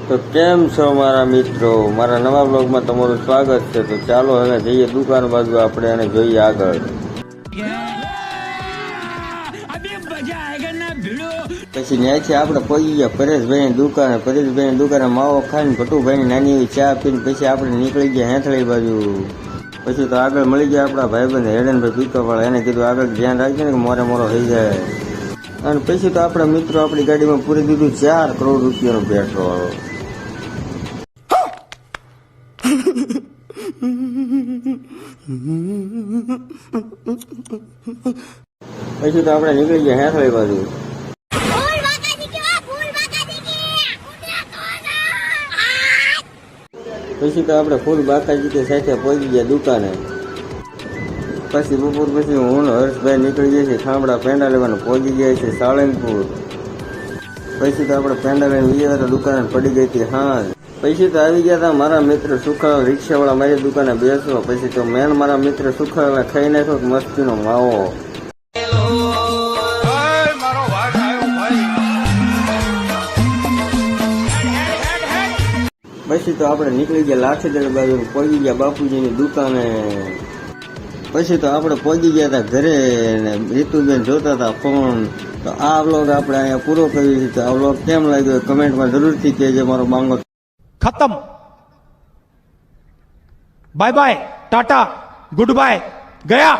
તો કેમ છો મારા મિત્રો, મારા નવા બ્લોગમાં તમારું સ્વાગત છે। તો ચાલો હવે જઈએ દુકાન બાજુ આપણે અને જોઈએ આગળ। પછી ત્યાંથી આપણે પહોંચી ગયા પરેશભાઈની દુકાને। પરેશભાઈની દુકાને માવો ખાઈને ભટુભાઈની નાની એવી ચા પીને પછી આપણે નીકળી ગયા હેથળી બાજુ। પછી તો આગળ મળી ગયા આપણા ભાઈબંધ હેડનભાઈ પિકઅપવાળા। એને કીધું આગળ ધ્યાન રાખજો ને કે મોરે થઈ જાય। અને પછી તો આપણા મિત્રો આપણી ગાડીમાં પૂરી દીધું 4 કરોડ રૂપિયાનું પેટ્રોલ। પછી તો આપણે નીકળી ગયા હેથળી બાજુ। પછી તો આપણે ફૂલ બાકાજી કે સાથે પહોંચી ગયા દુકાને। પછી બપોર પછી હું ને હર્ષભાઈ નીકળી ગયા છે ખામડા પેંડા લેવાનું। પહોંચી ગયા છે સાળંગપુર। પછી તો આપણે પેંડા લઈને ગયા તો દુકાને પડી ગઈ હતી હાંજ। પછી તો આવી ગયા હતા મારા મિત્ર સુખાવાળા રિક્ષાવાળા મારી દુકાને બેસવા। પછી તો મેન મારા મિત્ર સુખાવાળા ખાઈ નાખ્યો મસ્તીનો માવો। પછી તો આપણે નીકળી ગયા લાઠીદળ બાજુ, પહોંચી ગયા બાપુજીની દુકાને। પછી તો આપણે પહોંચી ગયા હતા ઘરે ને રીતુબેન જોતા હતા ફોન। તો આ વ્લોગ આપણે અહીંયા પૂરો કરીએ છીએ। તો આ વ્લોગ કેમ લાગ્યો કમેન્ટમાં જરૂરથી કહેજો। મારો માંગો खत्म, bye bye, tata, good bye, गया।